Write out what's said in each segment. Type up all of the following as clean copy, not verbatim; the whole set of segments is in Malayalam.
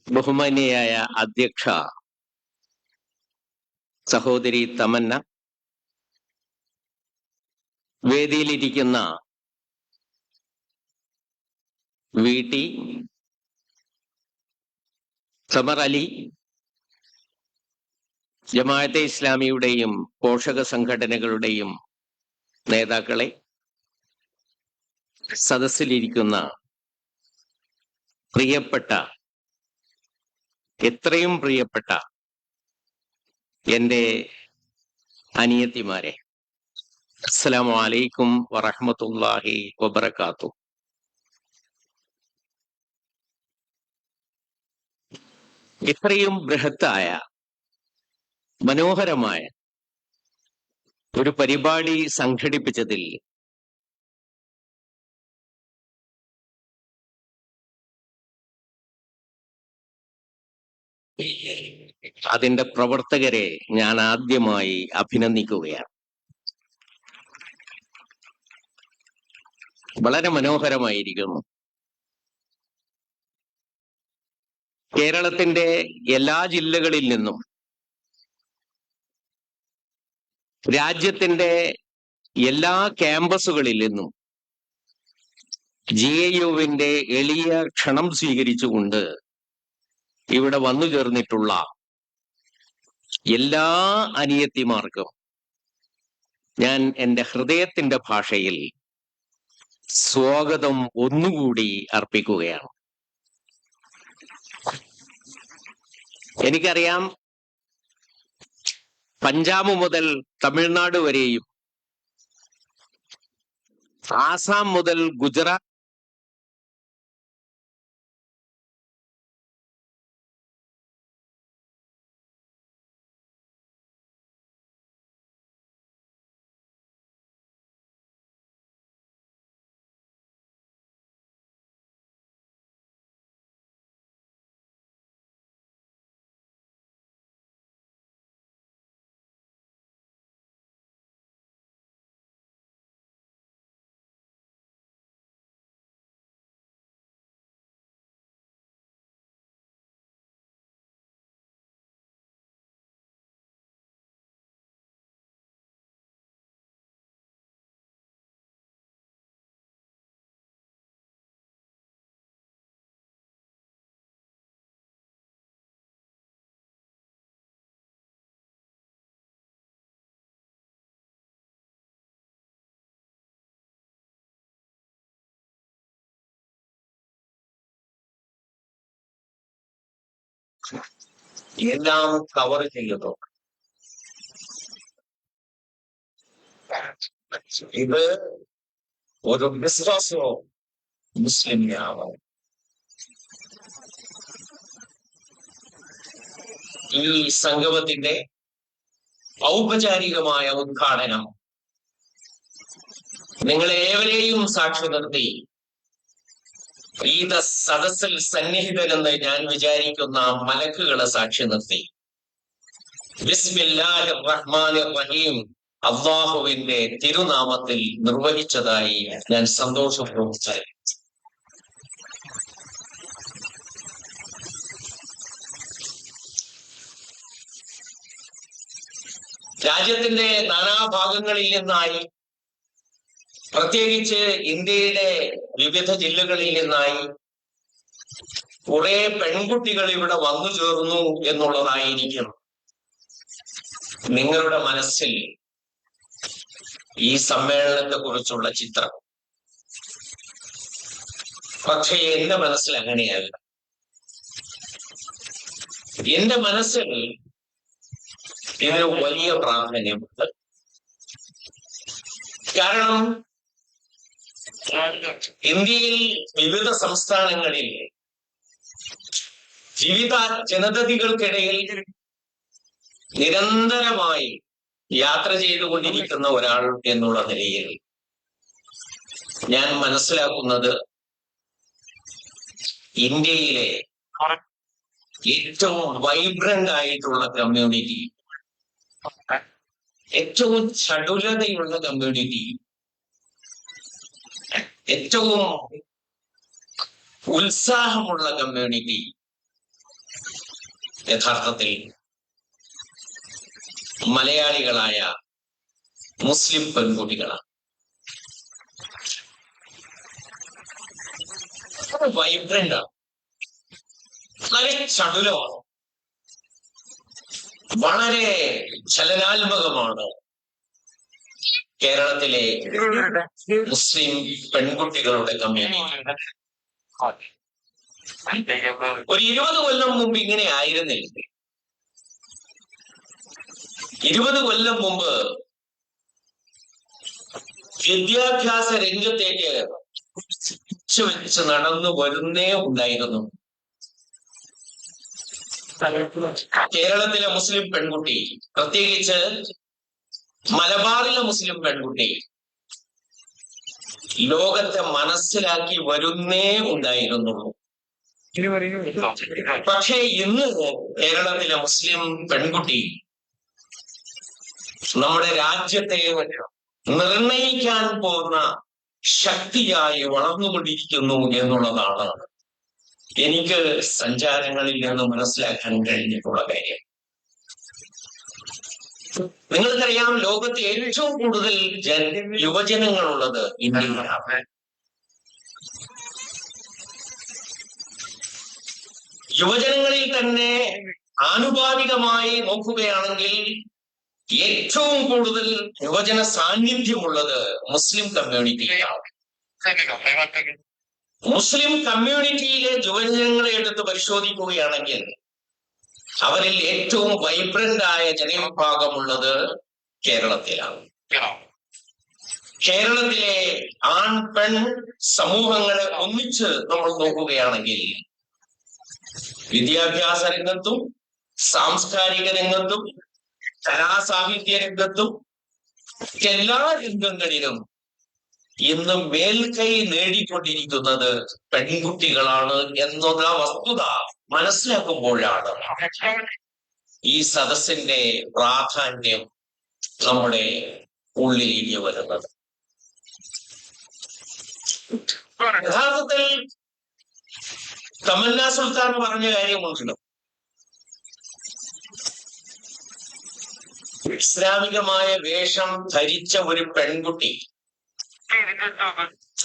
ബഹുമാന്യയായ അധ്യക്ഷ സഹോദരി തമന്ന, വേദിയിലിരിക്കുന്ന VT, സമർ അലി, ജമാഅത്തെ ഇസ്ലാമിയുടെയും പോഷക സംഘടനകളുടെയും നേതാക്കളെ, സദസ്സിലിരിക്കുന്ന പ്രിയപ്പെട്ട, എത്രയും പ്രിയപ്പെട്ട എൻ്റെ അനിയത്തിമാരെ, അസ്സലാമു അലൈക്കും വറഹ്മത്തുള്ളാഹി വബറകാതുഹു. ഇത്രയും ബൃഹത്തായ മനോഹരമായ ഒരു പരിപാടി സംഘടിപ്പിച്ചതിൽ അതിന്റെ പ്രവർത്തകരെ ഞാൻ ആദ്യമായി അഭിനന്ദിക്കുകയാണ്. വളരെ മനോഹരമായിരിക്കുന്നു. കേരളത്തിന്റെ എല്ലാ ജില്ലകളിൽ നിന്നും, രാജ്യത്തിന്റെ എല്ലാ ക്യാമ്പസുകളിൽ നിന്നും GAU-വിന്റെ എളിയ ക്ഷണം സ്വീകരിച്ചുകൊണ്ട് ഇവിടെ വന്നു ചേർന്നിട്ടുള്ള എല്ലാ അനിയത്തിമാർക്കും ഞാൻ എൻ്റെ ഹൃദയത്തിന്റെ ഭാഷയിൽ സ്വാഗതം ഒന്നുകൂടി അർപ്പിക്കുകയാണ്. എനിക്കറിയാം, പഞ്ചാബ് മുതൽ തമിഴ്നാട് വരെയും, ആസാം മുതൽ ഗുജറാത്ത് എല്ലാം കവർ ചെയ്യുന്നു. ഇത് ഒരു വിശ്വാസമോ മുസ്ലിമിനാണ്. ഈ സംഗമത്തിന്റെ ഔപചാരികമായ ഉദ്ഘാടനം നിങ്ങളേവരെയും സാക്ഷി നിർത്തി ഈ സദസ്സിൽ സന്നിഹിതരെന്ന് ഞാൻ വിചാരിക്കുന്ന മലക്കുകളെ സാക്ഷി നിർത്തി ബിസ്മില്ലാഹിർ റഹ്മാനിർ റഹീം അല്ലാഹുവിന്റെ തിരുനാമത്തിൽ നിർവഹിച്ചതായി ഞാൻ സന്തോഷപൂർവ്വം. രാജ്യത്തിന്റെ നാനാഭാഗങ്ങളിൽ നിന്നായി, പ്രത്യേകിച്ച് ഇന്ത്യയുടെ വിവിധ ജില്ലകളിൽ നിന്നായി കുറെ പെൺകുട്ടികൾ ഇവിടെ വന്നു ചേർന്നു എന്നുള്ളതായിരിക്കും നിങ്ങളുടെ മനസ്സിൽ ഈ സമ്മേളനത്തെ കുറിച്ചുള്ള ചിത്രം. പക്ഷേ എന്റെ മനസ്സിൽ അങ്ങനെയല്ല. എന്റെ മനസ്സിൽ ഇതിന് വലിയ പ്രാധാന്യമുണ്ട്. കാരണം ഇന്ത്യയിൽ വിവിധ സംസ്ഥാനങ്ങളിൽ വിവിധ ജനതതികൾക്കിടയിൽ നിരന്തരമായി യാത്ര ചെയ്തുകൊണ്ടിരിക്കുന്ന ഒരാൾ എന്നുള്ള നിലയിൽ ഞാൻ മനസ്സിലാക്കുന്നത് ഇന്ത്യയിലെ ഏറ്റവും വൈബ്രന്റ് ആയിട്ടുള്ള കമ്മ്യൂണിറ്റി, ഏറ്റവും ചടുലതയുള്ള കമ്മ്യൂണിറ്റി, ഏറ്റവും ഉത്സാഹമുള്ള കമ്മ്യൂണിറ്റി, യഥാർത്ഥത്തിൽ മലയാളികളായ മുസ്ലിം പെൺകുട്ടികളാണ്. വൈബ്രന്റ് ആണ്, വളരെ ചടുലമാണ്, വളരെ ചലനാത്മകമാണ് കേരളത്തിലെ മുസ്ലിം പെൺകുട്ടികളുടെ കമ്മ്യൂണിറ്റി. ഒരു 20 കൊല്ലം മുമ്പ് ഇങ്ങനെ ആയിരുന്നില്ല. 20 കൊല്ലം മുമ്പ് വിദ്യാഭ്യാസ രംഗത്തേക്ക് വെച്ച് നടന്നു വരുന്നേ ഉണ്ടായിരുന്നു. കേരളത്തിലെ മുസ്ലിം പെൺകുട്ടി, പ്രത്യേകിച്ച് മലബാറിലെ മുസ്ലിം പെൺകുട്ടി ലോകത്തെ മനസ്സിലാക്കി വരുന്നേ ഉണ്ടായിരുന്നുള്ളൂ. പക്ഷേ ഇന്ന് കേരളത്തിലെ മുസ്ലിം പെൺകുട്ടി നമ്മുടെ രാജ്യത്തെ നിർണയിക്കാൻ പോകുന്ന ശക്തിയായി വളർന്നുകൊണ്ടിരിക്കുന്നു എന്നുള്ളതാണ് എനിക്ക് സഞ്ചാരങ്ങളിൽ നിന്ന് മനസ്സിലാക്കാൻ കഴിഞ്ഞിട്ടുള്ള കാര്യം. നിങ്ങൾക്കറിയാം, ലോകത്ത് ഏറ്റവും കൂടുതൽ യുവജനങ്ങളുള്ളത് ഇന്ത്യയിലാണ്. യുവജനങ്ങളിൽ തന്നെ ആനുപാതികമായി നോക്കുകയാണെങ്കിൽ ഏറ്റവും കൂടുതൽ യുവജന സാന്നിധ്യമുള്ളത് മുസ്ലിം കമ്മ്യൂണിറ്റിയിലാണ്. മുസ്ലിം കമ്മ്യൂണിറ്റിയിലെ യുവജനങ്ങളെ എടുത്ത് പരിശോധിക്കുകയാണെങ്കിൽ അവരിൽ ഏറ്റവും വൈബ്രന്റ് ആയ ജനവിഭാഗമുള്ളത് കേരളത്തിലാണ്. കേരളത്തിലെ ആൺ പെൺ സമൂഹങ്ങളെ ഒന്നിച്ച് നമ്മൾ നോക്കുകയാണെങ്കിൽ വിദ്യാഭ്യാസ രംഗത്തും സാംസ്കാരിക രംഗത്തും കലാസാഹിത്യ രംഗത്തും എല്ലാ രംഗങ്ങളിലും ഇന്ന് മേൽക്കൈ നേടിക്കൊണ്ടിരിക്കുന്നത് പെൺകുട്ടികളാണ് എന്നുള്ള വസ്തുത മനസ്സിലാക്കുമ്പോഴാണ് ഈ സദസ്സിന്റെ പ്രാധാന്യം നമ്മുടെ ഉള്ളിലേക്ക് വരുന്നത്. യഥാർത്ഥത്തിൽ തമന്ന സുൽത്താൻ പറഞ്ഞ കാര്യമുണ്ടല്ലോ, ഇസ്ലാമികമായ വേഷം ധരിച്ച ഒരു പെൺകുട്ടി,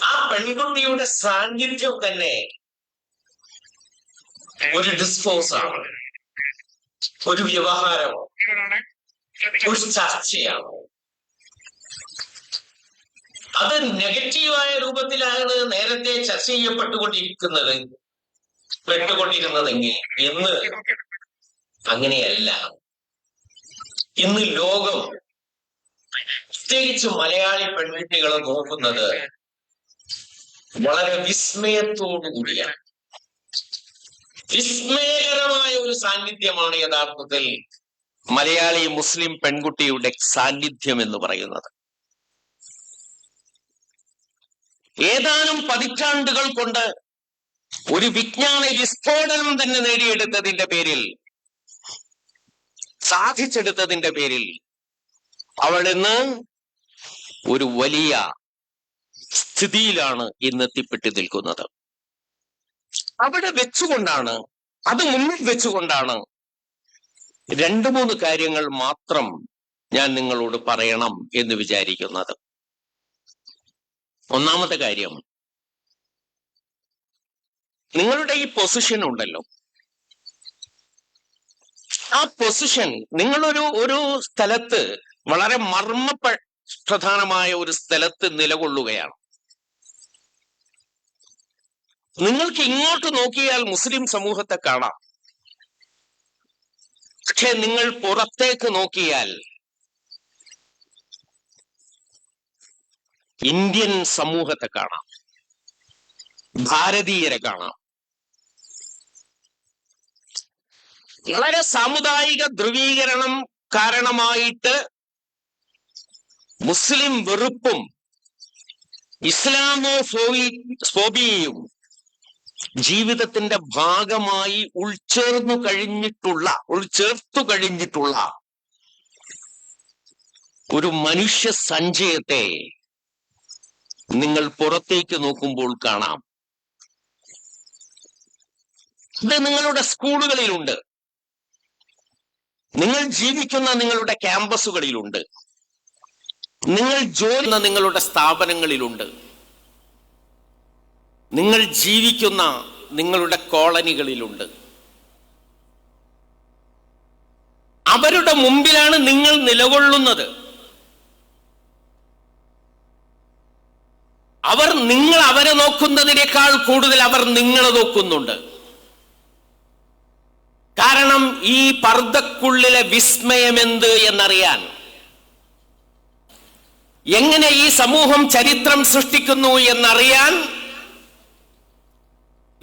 ആ പെൺകുട്ടിയുടെ സാന്നിധ്യം തന്നെ ഒരു ഡിസ്കോഴ്സാണ്, ഒരു വ്യവഹാരമാണ്, ഒരു ചർച്ചയാണ്. അത് നെഗറ്റീവായ രൂപത്തിലാണ് നേരത്തെ ചർച്ച പെട്ടുകൊണ്ടിരുന്നതെങ്കിൽ ഇന്ന് അങ്ങനെയല്ല. ഇന്ന് ലോകം, പ്രത്യേകിച്ച് മലയാളി പെൺകുട്ടികളെ നോക്കുന്നത് വളരെ വിസ്മയത്തോടു കൂടിയാണ്. വിസ്മയകരമായ ഒരു സാന്നിധ്യമാണ് യഥാർത്ഥത്തിൽ മലയാളി മുസ്ലിം പെൺകുട്ടിയുടെ സാന്നിധ്യം എന്ന് പറയുന്നത്. ഏതാനും പതിറ്റാണ്ടുകൾ കൊണ്ട് ഒരു വിജ്ഞാന വിസ്ഫോടനം തന്നെ നേടിയെടുത്തതിന്റെ പേരിൽ, സാധിച്ചെടുത്തതിന്റെ പേരിൽ അവൾ ഇന്ന് ഒരു വലിയ സ്ഥിതിയിലാണ് ഇന്ന് എത്തിപ്പെട്ട് നിൽക്കുന്നത്. അവിടെ വെച്ചുകൊണ്ടാണ്, അത് മുന്നിൽ വെച്ചുകൊണ്ടാണ് 2-3 കാര്യങ്ങൾ മാത്രം ഞാൻ നിങ്ങളോട് പറയണം എന്ന് വിചാരിക്കുന്നത്. ഒന്നാമത്തെ കാര്യം, നിങ്ങളുടെ ഈ പൊസിഷൻ ഉണ്ടല്ലോ, ആ പൊസിഷൻ നിങ്ങളൊരു സ്ഥലത്ത്, വളരെ പ്രധാനമായ ഒരു സ്ഥലത്ത് നിലകൊള്ളുകയാണ്. നിങ്ങൾക്ക് ഇങ്ങോട്ട് നോക്കിയാൽ മുസ്ലിം സമൂഹത്തെ കാണാം, പക്ഷെ നിങ്ങൾ പുറത്തേക്ക് നോക്കിയാൽ ഇന്ത്യൻ സമൂഹത്തെ കാണാം, ഭാരതീയരെ കാണാം. വളരെ സാമുദായിക ധ്രുവീകരണം കാരണമായിട്ട് മുസ്ലിം വെറുപ്പും ഇസ്ലാമോഫോബിയയും ജീവിതത്തിന്റെ ഭാഗമായി ഉൾച്ചേർത്തു കഴിഞ്ഞിട്ടുള്ള ഒരു മനുഷ്യ സഞ്ചയത്തെ നിങ്ങൾ പുറത്തേക്ക് നോക്കുമ്പോൾ കാണാം. ഇത് നിങ്ങളുടെ സ്കൂളുകളിലുണ്ട്, നിങ്ങൾ ജീവിക്കുന്ന നിങ്ങളുടെ ക്യാമ്പസുകളിലുണ്ട്, നിങ്ങൾ ജോലി ചെയ്യുന്ന നിങ്ങളുടെ സ്ഥാപനങ്ങളിലുണ്ട്, നിങ്ങൾ ജീവിക്കുന്ന നിങ്ങളുടെ കോളനികളിലുണ്ട്. അവരുടെ മുമ്പിലാണ് നിങ്ങൾ നിലകൊള്ളുന്നത്. നിങ്ങൾ അവരെ നോക്കുന്നതിനേക്കാൾ കൂടുതൽ അവർ നിങ്ങളെ നോക്കുന്നുണ്ട്. കാരണം ഈ പർദ്ദക്കുള്ളിലെ വിസ്മയമെന്ത് എന്നറിയാൻ, എങ്ങനെ ഈ സമൂഹം ചരിത്രം സൃഷ്ടിക്കുന്നു എന്നറിയാൻ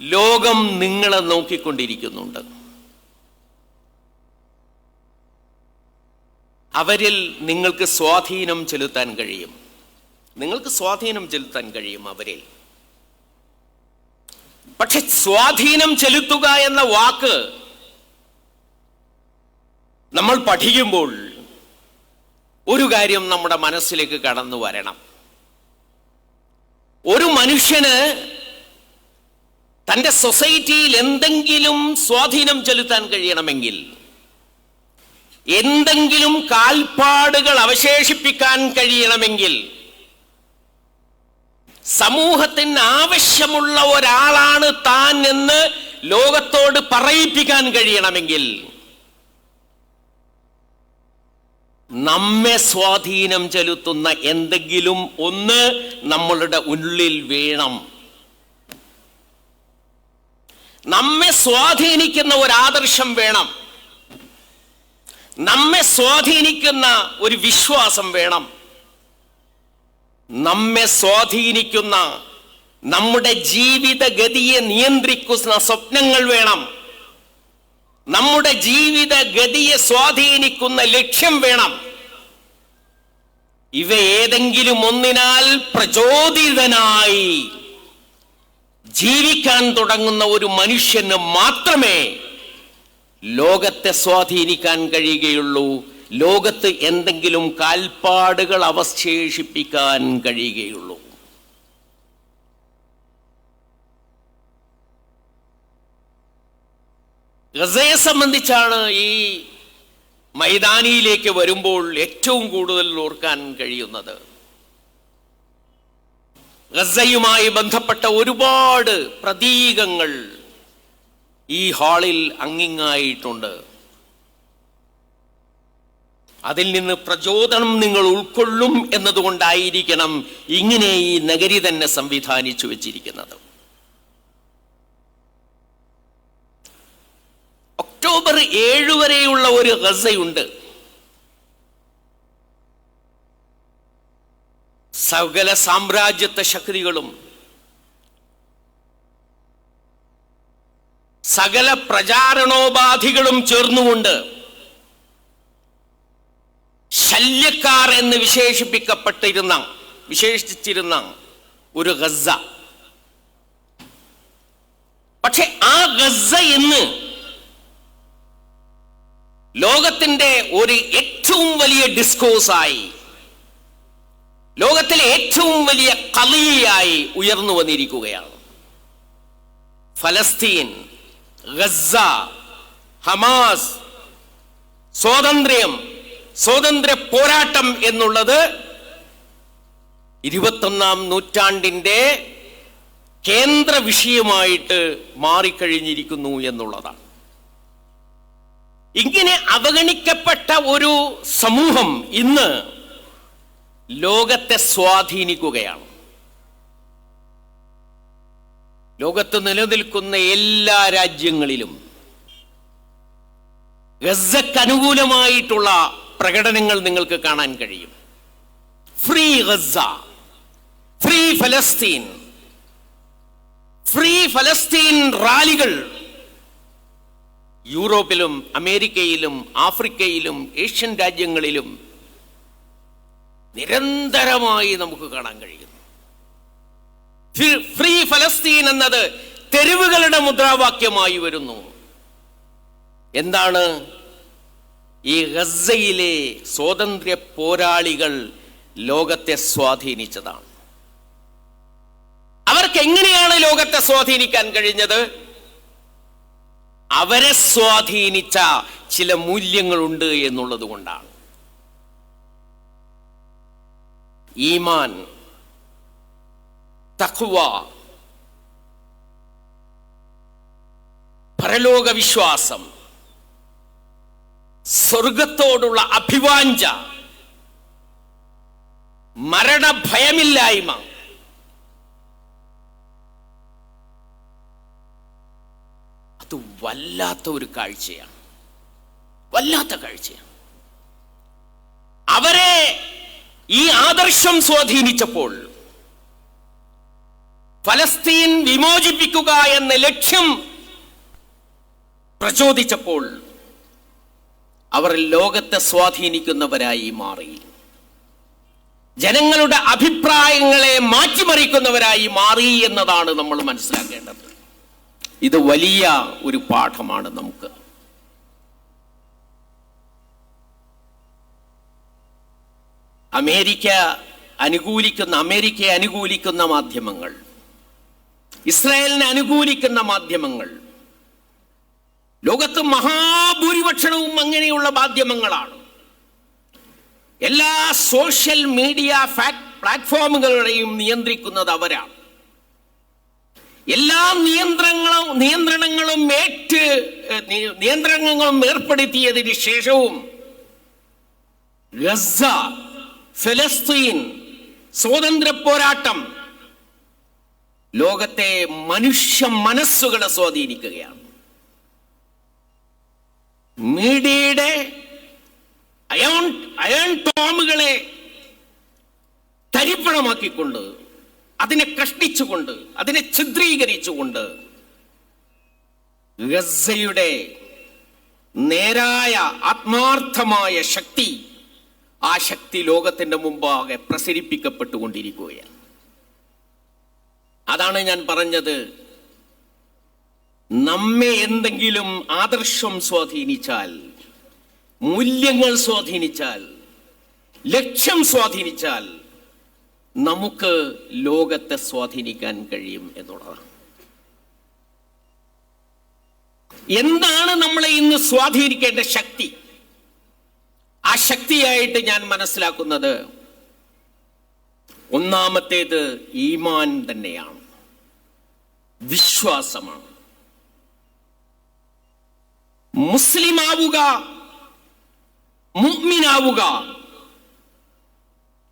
ലോകം നിങ്ങളെ നോക്കിക്കൊണ്ടിരിക്കുന്നുണ്ട്. അവരിൽ നിങ്ങൾക്ക് സ്വാധീനം ചെലുത്താൻ കഴിയും. അവരിൽ. പക്ഷെ സ്വാധീനം ചെലുത്തുക എന്ന വാക്ക് നമ്മൾ പഠിക്കുമ്പോൾ ഒരു കാര്യം നമ്മുടെ മനസ്സിലേക്ക് കടന്നു വരണം. ഒരു മനുഷ്യന് തൻ്റെ സൊസൈറ്റിയിൽ എന്തെങ്കിലും സ്വാധീനം ചെലുത്താൻ കഴിയണമെങ്കിൽ, എന്തെങ്കിലും കാൽപ്പാടുകൾ അവശേഷിപ്പിക്കാൻ കഴിയണമെങ്കിൽ, സമൂഹത്തിന് ആവശ്യമുള്ള ഒരാളാണ് താൻ എന്ന് ലോകത്തോട് പറയിപ്പിക്കാൻ കഴിയണമെങ്കിൽ നമ്മെ സ്വാധീനം ചെലുത്തുന്ന എന്തെങ്കിലും ഒന്ന് നമ്മളുടെ ഉള്ളിൽ വേണം. നമ്മെ സ്വാധീനിക്കുന്ന ഒരു ആദർശം വേണം. നമ്മെ സ്വാധീനിക്കുന്ന ഒരു വിശ്വാസം വേണം. നമ്മെ സ്വാധീനിക്കുന്ന, നമ്മുടെ ജീവിതഗതിയെ നിയന്ത്രിക്കുന്ന സ്വപ്നങ്ങൾ വേണം. നമ്മുടെ ജീവിതഗതിയെ സ്വാധീനിക്കുന്ന ലക്ഷ്യം വേണം. ഇവ ഏതെങ്കിലും ഒന്നിനാൽ പ്രചോദിതനായി ജീവിക്കാൻ തുടങ്ങുന്ന ഒരു മനുഷ്യന് മാത്രമേ ലോകത്തെ സ്വാധീനിക്കാൻ കഴിയുകയുള്ളൂ. ലോകത്ത് എന്തെങ്കിലും കാൽപ്പാടുകൾ അവശേഷിപ്പിക്കാൻ കഴിയുകയുള്ളൂ. ഗസയെ സംബന്ധിച്ചാണ് ഈ മൈതാനിയിലേക്ക് വരുമ്പോൾ ഏറ്റവും കൂടുതൽ ഓർക്കാൻ കഴിയുന്നത്. ഗസയുമായി ബന്ധപ്പെട്ട ഒരുപാട് പ്രതീകങ്ങൾ ഈ ഹാളിൽ അങ്ങിങ്ങായിട്ടുണ്ട്. അതിൽ നിന്ന് പ്രചോദനം നിങ്ങൾ ഉൾക്കൊള്ളും എന്നതുകൊണ്ടായിരിക്കണം ഇങ്ങനെ ഈ നഗരി തന്നെ സംവിധാനിച്ചു വെച്ചിരിക്കുന്നത്. ഒക്ടോബർ 7 വരെയുള്ള ഒരു ഗസയുണ്ട്. സകല സാമ്രാജ്യത്വ ശക്തികളും സകല പ്രചാരണോപാധികളും ചേർന്നുകൊണ്ട് ശല്യക്കാർ എന്ന് വിശേഷിച്ചിരുന്ന ഒരു ഗസ. പക്ഷെ ആ ഗസ ഇന്ന് ലോകത്തിന്റെ ഒരു ഏറ്റവും വലിയ ഡിസ്കോഴ്സായി, ലോകത്തിലെ ഏറ്റവും വലിയ ഖളിയായി ഉയർന്നു വന്നിരിക്കുകയാണ്. ഫലസ്തീൻ, ഗസ, ഹമാസ്, സ്വാതന്ത്ര്യ പോരാട്ടം എന്നുള്ളത് 21ാം നൂറ്റാണ്ടിന്റെ കേന്ദ്ര വിഷയമായിട്ട് മാറിക്കഴിഞ്ഞിരിക്കുന്നു എന്നുള്ളതാണ്. ഇങ്ങനെ അവഗണിക്കപ്പെട്ട ഒരു സമൂഹം ഇന്ന് ലോകത്തെ സ്വാധീനിക്കുകയാണ്. ലോകത്ത് നിലനിൽക്കുന്ന എല്ലാ രാജ്യങ്ങളിലും ഗസക്ക് അനുകൂലമായിട്ടുള്ള പ്രകടനങ്ങൾ നിങ്ങൾക്ക് കാണാൻ കഴിയും. ഫ്രീ ഗസ, ഫ്രീ ഫലസ്തീൻ, ഫ്രീ ഫലസ്തീൻ റാലികൾ യൂറോപ്പിലും അമേരിക്കയിലും ആഫ്രിക്കയിലും ഏഷ്യൻ രാജ്യങ്ങളിലും നിരന്തരമായി നമുക്ക് കാണാൻ കഴിയുന്നു. ഫ്രീ ഫലസ്തീൻ എന്നത് തെരുവുകളുടെ മുദ്രാവാക്യമായി വരുന്നു. എന്താണ്? ഈ ഗസയിലെ സ്വാതന്ത്ര്യ പോരാളികൾ ലോകത്തെ സ്വാധീനിച്ചതാണ്. അവർക്ക് എങ്ങനെയാണ് ലോകത്തെ സ്വാധീനിക്കാൻ കഴിഞ്ഞത്? അവരെ സ്വാധീനിച്ച ചില മൂല്യങ്ങളുണ്ട് എന്നുള്ളത് കൊണ്ടാണ്. ഈമാൻ, തഖ്വ, പരലോക വിശ്വാസം, സ്വർഗത്തോടുള്ള അഭിവാഞ്ച, മരണഭയമില്ലായ്മ, അത് വല്ലാത്ത ഒരു കാഴ്ചയാണ്, വല്ലാത്ത കാഴ്ചയാണ്. അവരെ ഈ ആദർശം സ്വാധീനിച്ചപ്പോൾ, ഫലസ്തീൻ വിമോചിപ്പിക്കുക എന്ന ലക്ഷ്യം പ്രചോദിച്ചപ്പോൾ, അവർ ലോകത്തെ സ്വാധീനിക്കുന്നവരായി മാറി, ജനങ്ങളുടെ അഭിപ്രായങ്ങളെ മാറ്റിമറിക്കുന്നവരായി മാറി എന്നതാണ് നമ്മൾ മനസ്സിലാക്കേണ്ടത്. ഇത് വലിയ ഒരു പാഠമാണ് നമുക്ക്. അമേരിക്കയെ അനുകൂലിക്കുന്ന മാധ്യമങ്ങൾ, ഇസ്രായേലിനെ അനുകൂലിക്കുന്ന മാധ്യമങ്ങൾ, ലോകത്ത് മഹാഭൂരിപക്ഷവും അങ്ങനെയുള്ള മാധ്യമങ്ങളാണ്. എല്ലാ സോഷ്യൽ മീഡിയ പ്ലാറ്റ്ഫോമുകളെയും നിയന്ത്രിക്കുന്നത് അവരാണ്. എല്ലാ നിയന്ത്രണങ്ങളും ഏർപ്പെടുത്തിയതിന് ശേഷവും ഗസ, ഫലസ്തീൻ, സ്വാതന്ത്ര്യ പോരാട്ടം ലോകത്തെ മനുഷ്യ മനസ്സുകളെ സ്വാധീനിക്കുകയാണ്. മീഡിയയുടെ അയൺ ടോമുകളെ തരിപ്പണമാക്കിക്കൊണ്ട്, അതിനെ കഷ്ടിച്ചുകൊണ്ട്, അതിനെ ഛിദ്രീകരിച്ചുകൊണ്ട് ഗസയുടെ നേരായ ആത്മാർത്ഥമായ ശക്തി, ആ ശക്തി ലോകത്തിന്റെ മുമ്പാകെ പ്രസരിപ്പിക്കപ്പെട്ടുകൊണ്ടിരിക്കുകയാണ്. അതാണ് ഞാൻ പറഞ്ഞത്, നമ്മെ എന്തെങ്കിലും ആദർശം സ്വാധീനിച്ചാൽ, മൂല്യങ്ങൾ സ്വാധീനിച്ചാൽ, ലക്ഷ്യം സ്വാധീനിച്ചാൽ നമുക്ക് ലോകത്തെ സ്വാധീനിക്കാൻ കഴിയും എന്നുള്ളതാണ്. എന്താണ് നമ്മളെ ഇന്ന് സ്വാധീനിക്കേണ്ട ശക്തി? ആ ശക്തിയായിട്ട് ഞാൻ മനസ്സിലാക്കുന്നത് ഒന്നാമത്തേത് ഈമാൻ തന്നെയാണ്, വിശ്വാസമാണ്. മുസ്ലിമാവുക, മുഅ്മിനാവുക.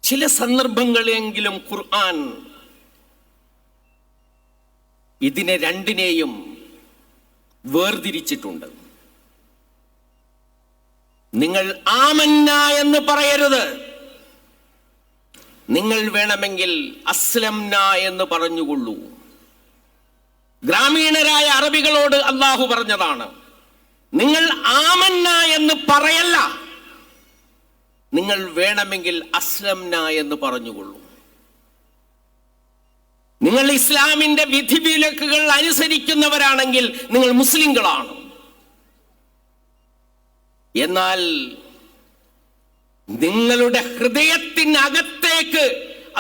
ചില സന്ദർഭങ്ങളെങ്കിലും ഖുർആൻ ഇതിനെ രണ്ടിനെയും വേർതിരിച്ചിട്ടുണ്ട്. നിങ്ങൾ ആമന്ന എന്ന് പറയരുത്, നിങ്ങൾ വേണമെങ്കിൽ അസ്ലംന എന്ന് പറഞ്ഞുകൊള്ളൂ. ഗ്രാമീണരായ അറബികളോട് അള്ളാഹു പറഞ്ഞതാണ്, നിങ്ങൾ ആമന്ന എന്ന് പറയല്ല, നിങ്ങൾ വേണമെങ്കിൽ അസ്ലംന എന്ന് പറഞ്ഞുകൊള്ളൂ. നിങ്ങൾ ഇസ്ലാമിന്റെ വിധിവിലക്കുകൾ അനുസരിക്കുന്നവരാണെങ്കിൽ നിങ്ങൾ മുസ്ലിങ്ങളാണ്. എന്നാൽ നിങ്ങളുടെ ഹൃദയത്തിനകത്തേക്ക്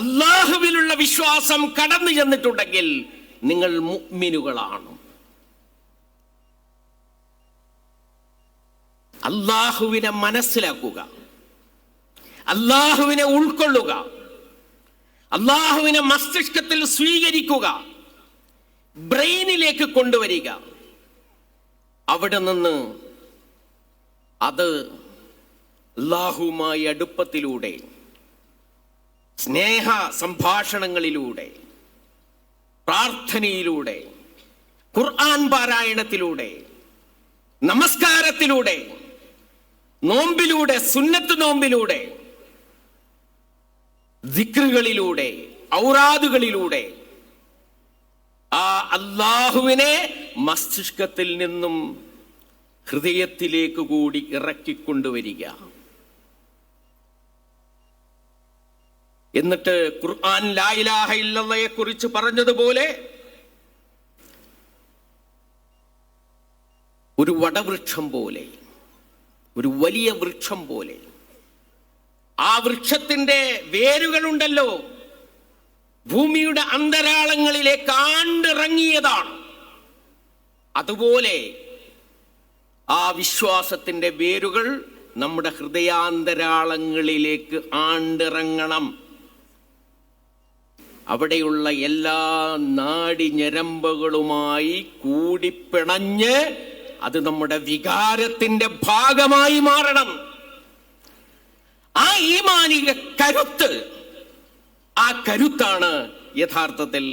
അല്ലാഹുവിലുള്ള വിശ്വാസം കടന്നു ചെന്നിട്ടുണ്ടെങ്കിൽ നിങ്ങൾ മുഅ്മിനുകളാണ്. അല്ലാഹുവിനെ മനസ്സിലാക്കുക, അല്ലാഹുവിനെ ഉൾക്കൊള്ളുക, അല്ലാഹുവിനെ മസ്തിഷ്കത്തിൽ സ്വീകരിക്കുക, ബ്രെയിനിലേക്ക് കൊണ്ടുവരിക. അവിടെ നിന്ന് അത് അല്ലാഹുവുമായി അടുപ്പത്തിലൂടെ, സ്നേഹ സംഭാഷണങ്ങളിലൂടെ, പ്രാർത്ഥനയിലൂടെ, ഖുർആൻ പാരായണത്തിലൂടെ, നമസ്കാരത്തിലൂടെ, നോമ്പിലൂടെ, സുന്നത്ത് നോമ്പിലൂടെ, ദിക്റുകളിലൂടെ, ഔറാദുകളിലൂടെ ആ അല്ലാഹുവിനെ മസ്തിഷ്കത്തിൽ നിന്നും ഹൃദയത്തിലേക്ക് കൂടി ഇറക്കിക്കൊണ്ടുവരിക. എന്നിട്ട് ഖുർആൻ ലാ ഇലാഹ ഇല്ലല്ലാഹയെ കുറിച്ച് പറഞ്ഞതുപോലെ ഒരു വടവൃക്ഷം പോലെ, ഒരു വലിയ വൃക്ഷം പോലെ, ആ വൃക്ഷത്തിന്റെ വേരുകളുണ്ടല്ലോ ഭൂമിയുടെ അന്തരാളങ്ങളിലേക്ക് ആണ്ടിറങ്ങിയതാണ്. അതുപോലെ ആ വിശ്വാസത്തിൻ്റെ വേരുകൾ നമ്മുടെ ഹൃദയാന്തരാളങ്ങളിലേക്ക് ആണ്ടിറങ്ങണം. അവിടെയുള്ള എല്ലാ നാഡിഞരമ്പുകളുമായി കൂടിപ്പിണഞ്ഞ് അത് നമ്മുടെ വികാരത്തിന്റെ ഭാഗമായി മാറണം. ആ ഈമാനിക കരുത്ത്, ആ കരുത്താണ് യഥാർത്ഥത്തിൽ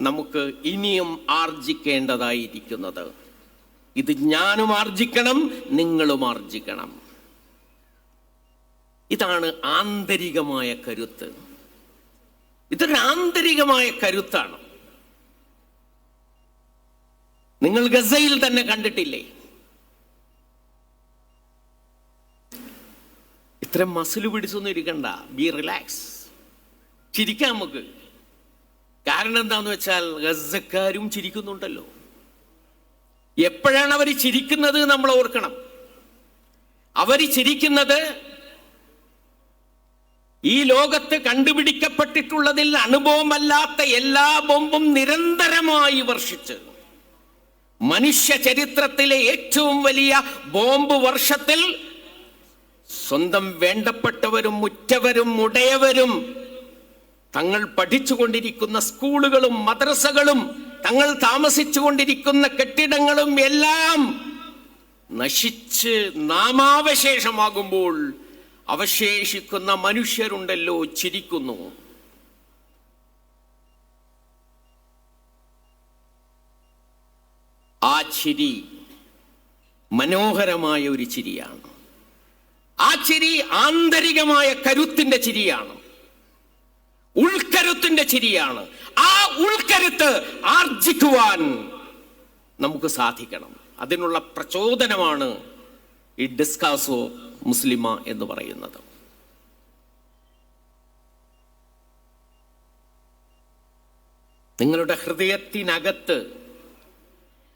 നമുക്ക് ഇനിയും ആർജിക്കേണ്ടതായിരിക്കുന്നത്. ഇത് ഞാനും ആർജിക്കണം, നിങ്ങളും ആർജിക്കണം. ഇതാണ് ആന്തരികമായ കരുത്ത്. ഇതൊരു ആന്തരികമായ കരുത്താണ്. നിങ്ങൾ ഗസയിൽ തന്നെ കണ്ടിട്ടില്ലേ? ഇത്ര മസിൽ പിടിച്ചൊന്നും ഇരിക്കണ്ട, ബി റിലാക്സ്, ചിരിക്കാം നമുക്ക്. കാരണം എന്താന്ന് വെച്ചാൽ ഗസക്കാരും ചിരിക്കുന്നുണ്ടല്ലോ. എപ്പോഴാണ് അവർ ചിരിക്കുന്നത് നമ്മൾ ഓർക്കണം. അവർ ചിരിക്കുന്നത് ഈ ലോകത്ത് കണ്ടുപിടിക്കപ്പെട്ടിട്ടുള്ളതിൽ അനുഭവമല്ലാത്ത എല്ലാ ബോംബും നിരന്തരമായി വർഷിച്ച് മനുഷ്യ ചരിത്രത്തിലെ ഏറ്റവും വലിയ ബോംബ് വർഷത്തിൽ സ്വന്തം വേണ്ടപ്പെട്ടവരും ഉറ്റവരും ഉടയവരും തങ്ങൾ പഠിച്ചുകൊണ്ടിരിക്കുന്ന സ്കൂളുകളും മദ്രസകളും തങ്ങൾ താമസിച്ചുകൊണ്ടിരിക്കുന്ന കെട്ടിടങ്ങളും എല്ലാം നശിച്ച് നാമാവശേഷമാകുമ്പോൾ അവശേഷിക്കുന്ന മനുഷ്യരുണ്ടല്ലോ ചിരിക്കുന്നു. ആ ചിരി മനോഹരമായ ഒരു ചിരിയാണ്. ആ ചിരി ആന്തരികമായ കരുത്തിന്റെ ചിരിയാണ്, ഉൾക്കരുത്തിന്റെ ചിരിയാണ്. ആ ഉൾക്കരുത്ത് ആർജിക്കുവാൻ നമുക്ക് സാധിക്കണം. അതിനുള്ള പ്രചോദനമാണ് ഈ ഡിസ്കാസോ മുസ്ലിമ എന്ന് പറയുന്നത്. നിങ്ങളുടെ ഹൃദയത്തിനകത്ത്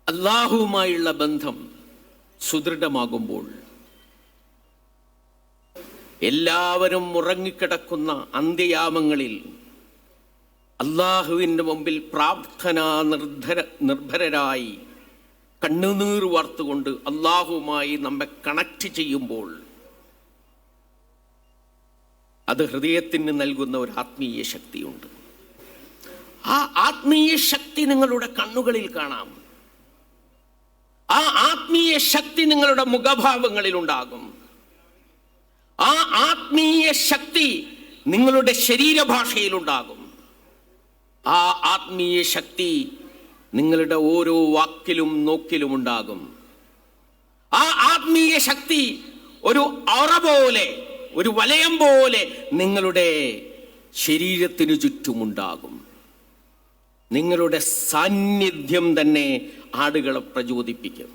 അല്ലാഹുവുമായുള്ള ബന്ധം സുദൃഢമാകുമ്പോൾ എല്ലാവരും ഉറങ്ങിക്കിടക്കുന്ന അന്ത്യയാമങ്ങളിൽ അല്ലാഹുവിൻ്റെ മുമ്പിൽ പ്രാർത്ഥനാ നിർഭരരായി കണ്ണുനീർ വാർത്തുകൊണ്ട് അല്ലാഹുവുമായി നമ്മെ കണക്ട് ചെയ്യുമ്പോൾ അത് ഹൃദയത്തിന് നൽകുന്ന ഒരു ആത്മീയ ശക്തിയുണ്ട്. ആ ആത്മീയ ശക്തി നിങ്ങളുടെ കണ്ണുകളിൽ കാണാം. ആ ആത്മീയ ശക്തി നിങ്ങളുടെ മുഖഭാവങ്ങളിൽ ഉണ്ടാകും. ആ ആത്മീയ ശക്തി നിങ്ങളുടെ ശരീരഭാഷയിലുണ്ടാകും. ആ ആത്മീയ ശക്തി നിങ്ങളുടെ ഓരോ വാക്കിലും നോക്കിലും ഉണ്ടാകും. ആ ആത്മീയ ശക്തി ഒരു ഔറ പോലെ, ഒരു വലയം പോലെ നിങ്ങളുടെ ശരീരത്തിനു ചുറ്റുമുണ്ടാകും. നിങ്ങളുടെ സാന്നിധ്യം തന്നെ ആളുകളെ പ്രചോദിപ്പിക്കും.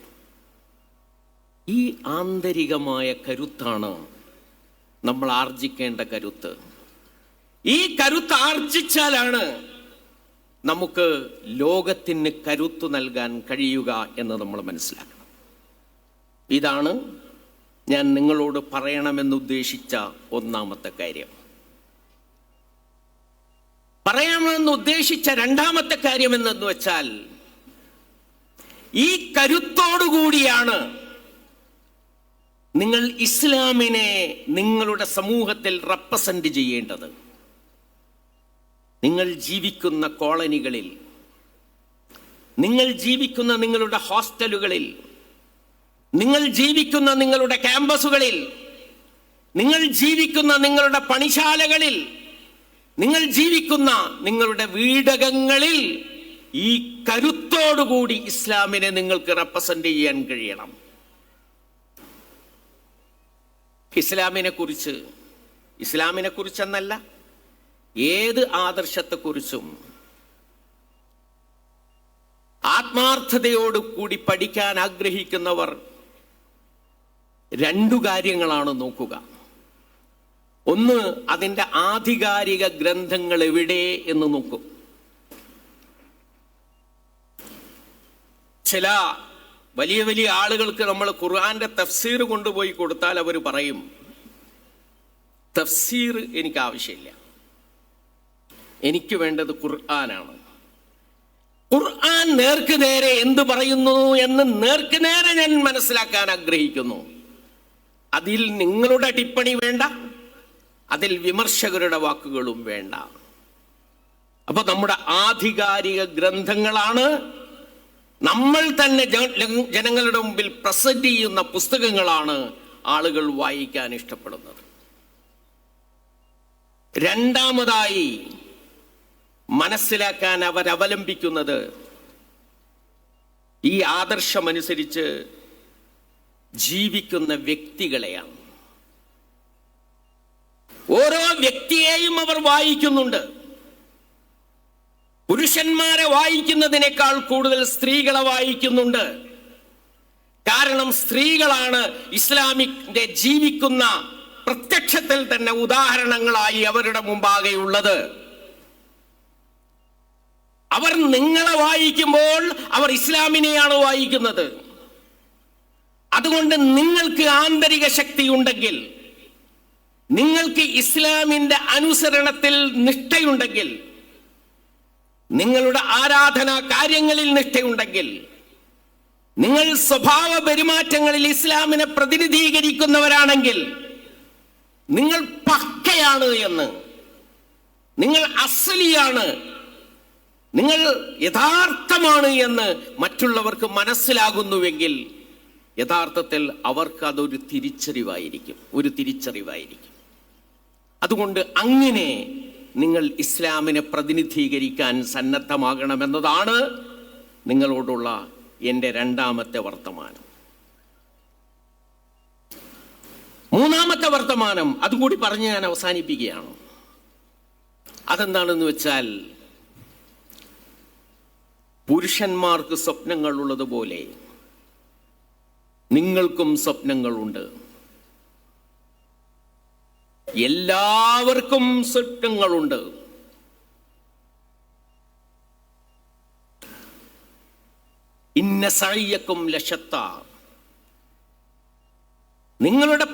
ഈ ആന്തരികമായ കരുത്താണ് നമ്മൾ ആർജിക്കേണ്ട കരുത്ത്. ഈ കരുത്ത് ആർജിച്ചാലാണ് നമുക്ക് ലോകത്തിന് കരുത്തു നൽകാൻ കഴിയുക എന്ന് നമ്മൾ മനസ്സിലാക്കണം. ഇതാണ് ഞാൻ നിങ്ങളോട് പറയണമെന്നുദ്ദേശിച്ച ഒന്നാമത്തെ കാര്യം. പറയണമെന്ന് ഉദ്ദേശിച്ച രണ്ടാമത്തെ കാര്യം എന്തെന്ന് വെച്ചാൽ, ഈ കരുത്തോടുകൂടിയാണ് നിങ്ങൾ ഇസ്ലാമിനെ നിങ്ങളുടെ സമൂഹത്തിൽ റെപ്രസെന്റ് ചെയ്യേണ്ടത്. നിങ്ങൾ ജീവിക്കുന്ന കോളനികളിൽ, നിങ്ങൾ ജീവിക്കുന്ന നിങ്ങളുടെ ഹോസ്റ്റലുകളിൽ, നിങ്ങൾ ജീവിക്കുന്ന നിങ്ങളുടെ ക്യാമ്പസുകളിൽ, നിങ്ങൾ ജീവിക്കുന്ന നിങ്ങളുടെ പണിശാലകളിൽ, നിങ്ങൾ ജീവിക്കുന്ന നിങ്ങളുടെ വീടകങ്ങളിൽ ഈ കരുത്തോടുകൂടി ഇസ്ലാമിനെ നിങ്ങൾക്ക് റെപ്രസെന്റ് ചെയ്യാൻ കഴിയണം. ഇസ്ലാമിനെ കുറിച്ചെന്നല്ല, ഏത് ആദർശത്തെക്കുറിച്ചും ആത്മാർത്ഥതയോട് കൂടി പഠിക്കാൻ ആഗ്രഹിക്കുന്നവർ രണ്ടു കാര്യങ്ങളാണ് നോക്കുക. ഒന്ന്, അതിൻ്റെ ആധികാരിക ഗ്രന്ഥങ്ങൾ എവിടെ എന്ന് നോക്കും. ചില വലിയ വലിയ ആളുകൾക്ക് നമ്മൾ ഖുർആന്റെ തഫ്സീർ കൊണ്ടുപോയി കൊടുത്താൽ അവർ പറയും, തഫ്സീർ എനിക്ക് ആവശ്യമില്ല, എനിക്ക് വേണ്ടത് ഖുർആനാണ്. ഖുർആൻ നേർക്ക് നേരെ എന്ത് പറയുന്നു എന്ന് നേർക്ക് നേരെ ഞാൻ മനസ്സിലാക്കാൻ ആഗ്രഹിക്കുന്നു. അതിൽ നിങ്ങളുടെ ടിപ്പണി വേണ്ട, അതിൽ വിമർശകരുടെ വാക്കുകളും വേണ്ട. അപ്പൊ നമ്മുടെ ആധികാരിക ഗ്രന്ഥങ്ങളാണ്, നമ്മൾ തന്നെ ജനങ്ങളുടെ മുമ്പിൽ പ്രസന്റ് ചെയ്യുന്ന പുസ്തകങ്ങളാണ് ആളുകൾ വായിക്കാൻ ഇഷ്ടപ്പെടുന്നത്. രണ്ടാമതായി മനസ്സിലാക്കാൻ അവലംബിക്കുന്നത് ഈ ആദർശമനുസരിച്ച് ജീവിക്കുന്ന വ്യക്തികളെയാണ്. ഓരോ വ്യക്തിയെയും അവർ വായിക്കുന്നുണ്ട്. പുരുഷന്മാരെ വായിക്കുന്നതിനേക്കാൾ കൂടുതൽ സ്ത്രീകളെ വായിക്കുന്നുണ്ട്. കാരണം സ്ത്രീകളാണ് ഇസ്ലാമിന്റെ ജീവിക്കുന്ന പ്രത്യക്ഷത്തിൽ തന്നെ ഉദാഹരണങ്ങളായി അവരുടെ മുമ്പാകെയുള്ളത്. അവർ നിങ്ങളെ വായിക്കുമ്പോൾ അവർ ഇസ്ലാമിനെയാണ് വായിക്കുന്നത്. അതുകൊണ്ട് നിങ്ങൾക്ക് ആന്തരിക ശക്തി ഉണ്ടെങ്കിൽ, നിങ്ങൾക്ക് ഇസ്ലാമിന്റെ അനുസരണത്തിൽ നിഷ്ഠയുണ്ടെങ്കിൽ, നിങ്ങളുടെ ആരാധനാ കാര്യങ്ങളിൽ നിഷ്ഠയുണ്ടെങ്കിൽ, നിങ്ങൾ സ്വഭാവ പെരുമാറ്റങ്ങളിൽ ഇസ്ലാമിനെ പ്രതിനിധീകരിക്കുന്നവരാണെങ്കിൽ നിങ്ങൾ പക്കയാണ് എന്ന്, നിങ്ങൾ അസ്ലിയാണ്, നിങ്ങൾ യഥാർത്ഥമാണ് എന്ന് മറ്റുള്ളവർക്ക് മനസ്സിലാകുന്നുവെങ്കിൽ യഥാർത്ഥത്തിൽ അവർക്ക് അതൊരു തിരിച്ചറിവായിരിക്കും. അതുകൊണ്ട് അങ്ങനെ നിങ്ങൾ ഇസ്ലാമിനെ പ്രതിനിധീകരിക്കാൻ സന്നദ്ധമാകണമെന്നതാണ് നിങ്ങളോടുള്ള എൻ്റെ രണ്ടാമത്തെ വർത്തമാനം. മൂന്നാമത്തെ വർത്തമാനം അതുകൂടി പറഞ്ഞ് ഞാൻ അവസാനിപ്പിക്കുകയാണ്. അതെന്താണെന്ന് വെച്ചാൽ, പുരുഷന്മാർക്ക് സ്വപ്നങ്ങൾ ഉള്ളതുപോലെ നിങ്ങൾക്കും സ്വപ്നങ്ങളുണ്ട്. എല്ലാവർക്കും സ്വപ്നങ്ങളുണ്ട്. ഇന്ന സഅയക്കും ലശത്ത. നിങ്ങളുടെ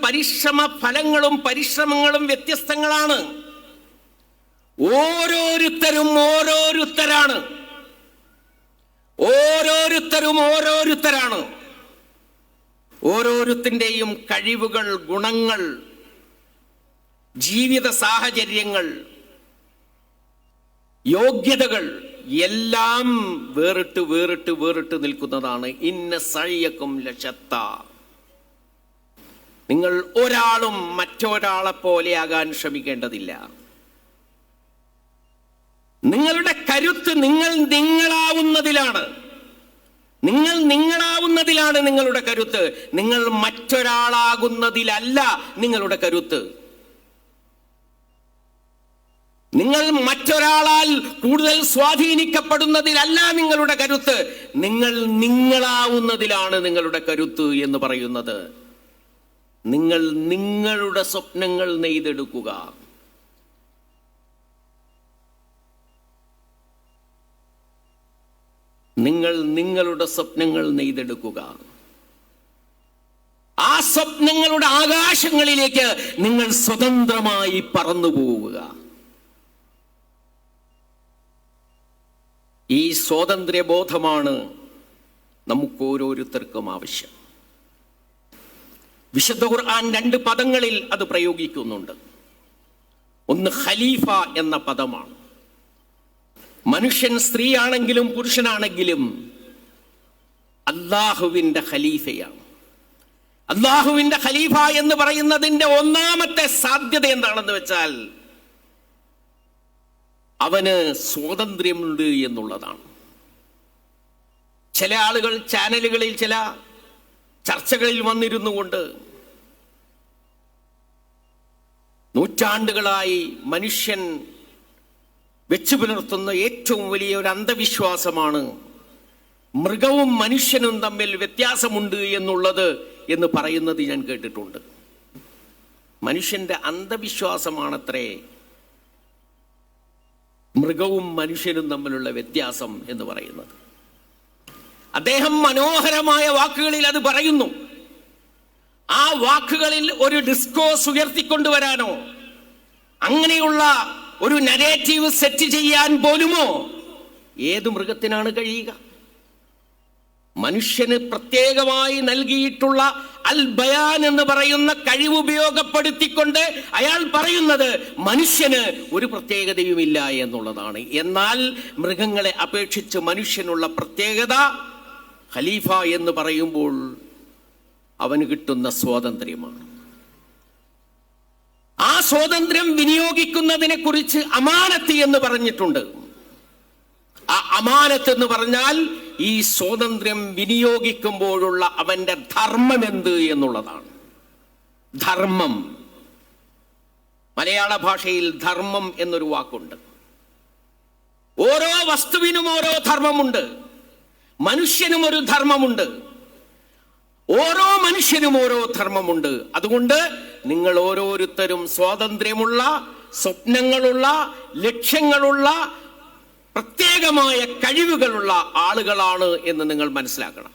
പരിശ്രമങ്ങളും വ്യത്യസ്തങ്ങളാണ്. ഓരോരുത്തരാണ്. ഓരോരുത്തരുടെയും കഴിവുകൾ, ഗുണങ്ങൾ, ജീവിത സാഹചര്യങ്ങൾ, യോഗ്യതകൾ എല്ലാം വേറിട്ട് നിൽക്കുന്നതാണ്. ഇന്ന സഅയക്കും ലശത്ത. നിങ്ങൾ ഒരാളും മറ്റൊരാളെ പോലെയാകാൻ ശ്രമിക്കേണ്ടതില്ല. നിങ്ങളുടെ കരുത്ത് നിങ്ങളാവുന്നതിലാണ് നിങ്ങളുടെ കരുത്ത്. നിങ്ങൾ മറ്റൊരാളാകുന്നതിലല്ല നിങ്ങളുടെ കരുത്ത്. നിങ്ങൾ മറ്റൊരാളാൽ കൂടുതൽ സ്വാധീനിക്കപ്പെടുന്നതിലല്ല നിങ്ങളുടെ കരുത്ത്. നിങ്ങളാവുന്നതിലാണ് നിങ്ങളുടെ കരുത്ത് എന്ന് പറയുന്നത്. നിങ്ങൾ നിങ്ങളുടെ സ്വപ്നങ്ങൾ നെയ്തെടുക്കുക. നിങ്ങളുടെ സ്വപ്നങ്ങൾ നെയ്തെടുക്കുക. ആ സ്വപ്നങ്ങളുടെ ആകാശങ്ങളിലേക്ക് നിങ്ങൾ സ്വതന്ത്രമായി പറന്നു പോവുക. ഈ സ്വാതന്ത്ര്യബോധമാണ് നമുക്ക് ഓരോരുത്തർക്കും ആവശ്യം. വിശുദ്ധ ഖുർആൻ 2 പദങ്ങളിൽ അത് പ്രയോഗിക്കുന്നുണ്ട്. ഒന്ന് ഖലീഫ എന്ന പദമാണ്. മനുഷ്യൻ സ്ത്രീയാണെങ്കിലും പുരുഷനാണെങ്കിലും അല്ലാഹുവിന്റെ ഖലീഫയാണ്. അല്ലാഹുവിന്റെ ഖലീഫ എന്ന് പറയുന്നതിന്റെ ഒന്നാമത്തെ സാധ്യത എന്താണെന്ന് വെച്ചാൽ, അവന് സ്വാതന്ത്ര്യമുണ്ട് എന്നുള്ളതാണ്. ചില ആളുകൾ ചാനലുകളിൽ ചില ചർച്ചകളിൽ വന്നിരുന്നു കൊണ്ട് നൂറ്റാണ്ടുകളായി മനുഷ്യൻ വെച്ചു പുലർത്തുന്ന ഏറ്റവും വലിയ ഒരു അന്ധവിശ്വാസമാണ് മൃഗവും മനുഷ്യനും തമ്മിൽ വ്യത്യാസമുണ്ട് എന്നുള്ളത് എന്ന് പറയുന്നത് ഞാൻ കേട്ടിട്ടുണ്ട്. മനുഷ്യന്റെ അന്ധവിശ്വാസമാണത്രേ മൃഗവും മനുഷ്യനും തമ്മിലുള്ള വ്യത്യാസം എന്ന് പറയുന്നത്. അദ്ദേഹം മനോഹരമായ വാക്കുകളിൽ അത് പറയുന്നു. ആ വാക്കുകളിൽ ഒരു ഡിസ്കോസ് ഉയർത്തിക്കൊണ്ടുവരാനോ അങ്ങനെയുള്ള ഒരു നരേറ്റീവ് സെറ്റ് ചെയ്യാൻ പോലുമോ ഏത് മൃഗത്തിനാണ് കഴിയുക? മനുഷ്യന് പ്രത്യേകമായി നൽകിയിട്ടുള്ള അൽ ബയാൻ എന്ന് പറയുന്ന കഴിവ് ഉപയോഗപ്പെടുത്തിക്കൊണ്ട് അയാൾ പറയുന്നത് മനുഷ്യന് ഒരു പ്രത്യേകതയുമില്ല എന്നുള്ളതാണ്. എന്നാൽ മൃഗങ്ങളെ അപേക്ഷിച്ച് മനുഷ്യനുള്ള പ്രത്യേകത ഖലീഫ എന്ന് പറയുമ്പോൾ അവന് കിട്ടുന്ന സ്വാതന്ത്ര്യമാണ്. ആ സ്വാതന്ത്ര്യം വിനിയോഗിക്കുന്നതിനെ കുറിച്ച് അമാനത്ത് എന്ന് പറഞ്ഞിട്ടുണ്ട്. ആ അമാനത്ത് എന്ന് പറഞ്ഞാൽ ഈ സ്വാതന്ത്ര്യം വിനിയോഗിക്കുമ്പോഴുള്ള അവന്റെ ധർമ്മം എന്ത് എന്നുള്ളതാണ്. ധർമ്മം, മലയാള ഭാഷയിൽ ധർമ്മം എന്നൊരു വാക്കുണ്ട്. ഓരോ വസ്തുവിനും ഓരോ ധർമ്മമുണ്ട്. മനുഷ്യനും ഒരു ധർമ്മമുണ്ട്. ഓരോ മനുഷ്യനും ഓരോ ധർമ്മമുണ്ട്. അതുകൊണ്ട് നിങ്ങൾ ഓരോരുത്തരും സ്വാതന്ത്ര്യമുള്ള, സ്വപ്നങ്ങളുള്ള, ലക്ഷ്യങ്ങളുള്ള, പ്രത്യേകമായ കഴിവുകളുള്ള ആളുകളാണ് എന്ന് നിങ്ങൾ മനസ്സിലാക്കണം.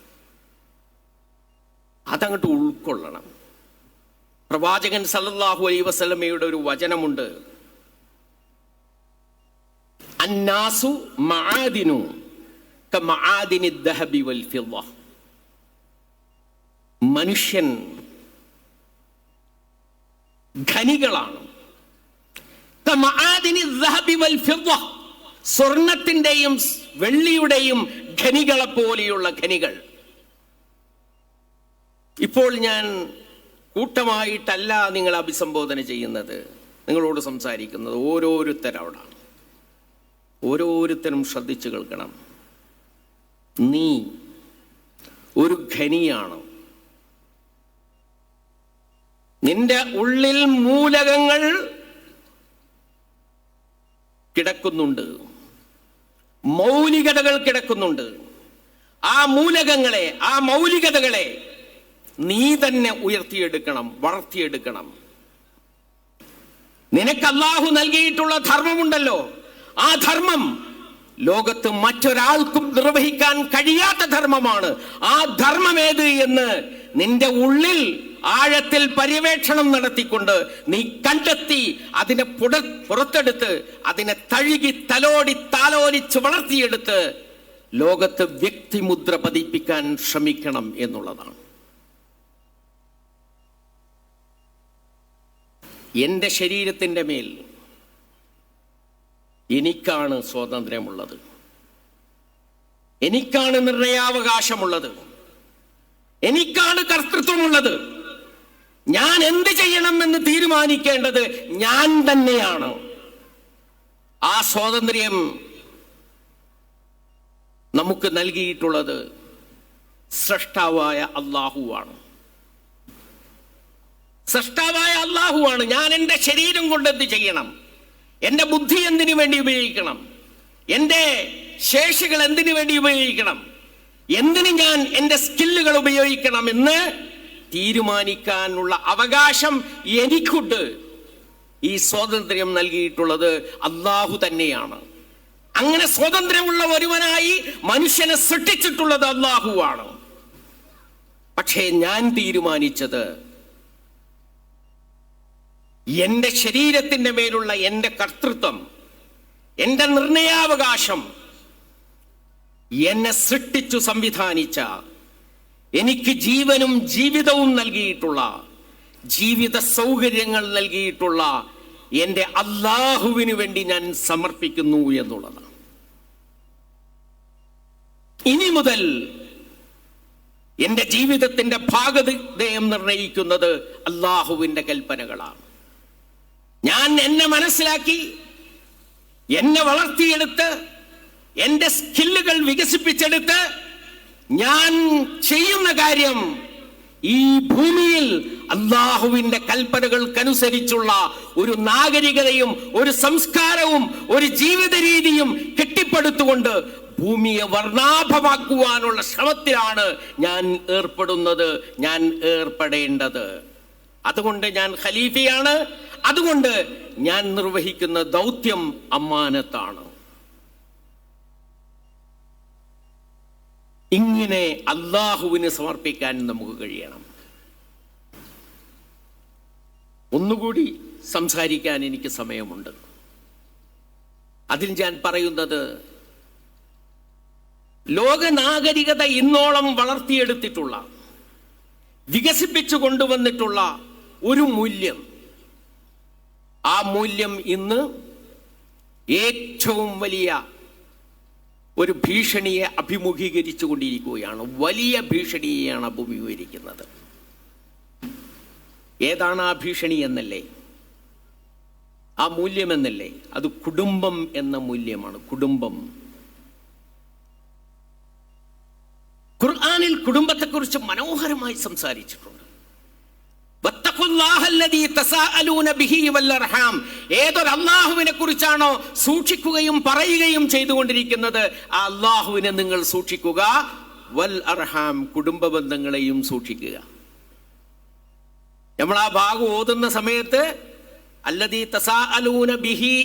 അതങ്ങോട്ട് ഉൾക്കൊള്ളണം. പ്രവാചകൻ സല്ലല്ലാഹു അലൈഹി വസല്ലമയുടെ ഒരു വചനമുണ്ട്, അന്നാസു മആദിനു കമആദിനി ദഹബി വൽ ഫിദ്ദ. മനുഷ്യൻ ഖനികളാണ്. കമആദിനി ദഹബി വൽ ഫിദ്ദ, സ്വർണത്തിന്റെയും വെള്ളിയുടെയും ഖനികളെ പോലെയുള്ള ഖനികൾ. ഇപ്പോൾ ഞാൻ കൂട്ടമായിട്ടല്ല നിങ്ങളെ അഭിസംബോധന ചെയ്യുന്നത്, നിങ്ങളോട് സംസാരിക്കുന്നത് ഓരോരുത്തരവിടാണ്. ഓരോരുത്തരും ശ്രദ്ധിച്ചു കേൾക്കണം. നീ ഒരു ഖനിയാണ്. നിന്റെ ഉള്ളിൽ മൂലകങ്ങൾ കിടക്കുന്നുണ്ട്, മൗലികതകൾ കിടക്കുന്നുണ്ട്. ആ മൂലകങ്ങളെ, ആ മൗലികതകളെ നീ തന്നെ ഉയർത്തിയെടുക്കണം, വളർത്തിയെടുക്കണം. നിനക്ക് അല്ലാഹു നൽകിയിട്ടുള്ള ധർമ്മമുണ്ടല്ലോ, ആ ധർമ്മം ലോകത്ത് മറ്റൊരാൾക്കും നിർവഹിക്കാൻ കഴിയാത്ത ധർമ്മമാണ്. ആ ധർമ്മം ഏത് എന്ന് നിന്റെ ഉള്ളിൽ ആഴത്തിൽ പര്യവേക്ഷണം നടത്തിക്കൊണ്ട് നീ കണ്ടെത്തി അതിനെ പുറത്തെടുത്ത് അതിനെ തഴുകി തലോടി താലോലിച്ച് വളർത്തിയെടുത്ത് ലോകത്ത് വ്യക്തിമുദ്ര പതിപ്പിക്കാൻ ശ്രമിക്കണം എന്നുള്ളതാണ്. എൻ്റെ ശരീരത്തിൻ്റെ മേൽ എനിക്കാണ് സ്വാതന്ത്ര്യമുള്ളത്, എനിക്കാണ് നിർണയാവകാശമുള്ളത്, എനിക്കാണ് കർത്തൃത്വമുള്ളത്. ഞാൻ എന്ത് ചെയ്യണമെന്ന് തീരുമാനിക്കേണ്ടത് ഞാൻ തന്നെയാണ്. ആ സ്വാതന്ത്ര്യം നമുക്ക് നൽകിയിട്ടുള്ളത് സ്രഷ്ടാവായ അല്ലാഹുവാണ്. സ്രഷ്ടാവായ അല്ലാഹുവാണ്. ഞാൻ എൻ്റെ ശരീരം കൊണ്ട് എന്ത് ചെയ്യണം, എൻ്റെ ബുദ്ധി എന്തിനു വേണ്ടി ഉപയോഗിക്കണം, എൻ്റെ ശേഷികൾ എന്തിനു വേണ്ടി ഉപയോഗിക്കണം, എന്തിന് ഞാൻ എൻ്റെ സ്കില്ലുകൾ ഉപയോഗിക്കണം എന്ന് തീരുമാനിക്കാനുള്ള അവകാശം എനിക്കുണ്ട്. ഈ സ്വാതന്ത്ര്യം നൽകിയിട്ടുള്ളത് അല്ലാഹു തന്നെയാണ്. അങ്ങനെ സ്വാതന്ത്ര്യമുള്ള ഒരുവനായി മനുഷ്യനെ സൃഷ്ടിച്ചിട്ടുള്ളത് അല്ലാഹുവാണ്. പക്ഷേ ഞാൻ തീരുമാനിച്ചത് എൻ്റെ ശരീരത്തിൻ്റെ മേലുള്ള എൻ്റെ കർത്തൃത്വം, എൻ്റെ നിർണയാവകാശം എന്നെ സൃഷ്ടിച്ചു സംവിധാനിച്ച, എനിക്ക് ജീവനും ജീവിതവും നൽകിയിട്ടുള്ള, ജീവിത സൗകര്യങ്ങൾ നൽകിയിട്ടുള്ള എൻ്റെ അല്ലാഹുവിന് വേണ്ടി ഞാൻ സമർപ്പിക്കുന്നു എന്നുള്ളതാണ്. ഇനി മുതൽ എൻ്റെ ജീവിതത്തിൻ്റെ ഭാഗധേയം നിർണയിക്കുന്നത് അല്ലാഹുവിൻ്റെ കൽപ്പനകളാണ്. ഞാൻ എന്നെ മനസ്സിലാക്കി, എന്നെ വളർത്തിയെടുത്ത്, എൻ്റെ സ്കില്ലുകൾ വികസിപ്പിച്ചെടുത്ത് ഞാൻ ചെയ്യുന്ന കാര്യം ഈ ഭൂമിയിൽ അല്ലാഹുവിന്റെ കൽപ്പനകൾക്കനുസരിച്ചുള്ള ഒരു നാഗരികതയും ഒരു സംസ്കാരവും ഒരു ജീവിത രീതിയും കെട്ടിപ്പടുത്തുകൊണ്ട് ഭൂമിയെ വർണ്ണാഭമാക്കുവാനുള്ള ശ്രമത്തിലാണ് ഞാൻ ഏർപ്പെടുന്നത്, ഞാൻ ഏർപ്പെടേണ്ടത്. അതുകൊണ്ട് ഞാൻ ഖലീഫയാണ്. അതുകൊണ്ട് ഞാൻ നിർവഹിക്കുന്ന ദൗത്യം അമ്മാനത്താണ്. ഇങ്ങനെ അല്ലാഹുവിന് സമർപ്പിക്കാൻ നമുക്ക് കഴിയണം. ഒന്നുകൂടി സംസാരിക്കാൻ എനിക്ക് സമയമുണ്ട്. അതിൽ ഞാൻ പറയുന്നത് ലോക നാഗരികത ഇന്നോളം വളർത്തിയെടുത്തിട്ടുള്ള, വികസിപ്പിച്ചു കൊണ്ടുവന്നിട്ടുള്ള ഒരു മൂല്യം, ആ മൂല്യം ഇന്ന് ഏറ്റവും വലിയ ഒരു ഭീഷണിയെ അഭിമുഖീകരിച്ചു കൊണ്ടിരിക്കുകയാണ്. വലിയ ഭീഷണിയെയാണ് അഭിമുഖീകരിക്കുന്നത്. ഏതാണ് ആ ഭീഷണി എന്നല്ലേ, ആ മൂല്യം എന്നല്ലേ? അത് കുടുംബം എന്ന മൂല്യമാണ്. കുടുംബം. ഖുർആനിൽ കുടുംബത്തെക്കുറിച്ച് മനോഹരമായി സംസാരിച്ചിട്ടുണ്ട്. ഏതൊരു അള്ളാഹുവിനെ കുറിച്ചാണോ സൂക്ഷിക്കുകയും പറയുകയും ചെയ്തുകൊണ്ടിരിക്കുന്നത്, ആ അള്ളാഹുവിനെ നിങ്ങൾ സൂക്ഷിക്കുക. വൽ അർഹാം, കുടുംബ ബന്ധങ്ങളെയും സൂക്ഷിക്കുക. നമ്മൾ ആ ഭാഗം ഓതുന്ന സമയത്ത് അല്ലദീ തസാഅലൂന ബിഹി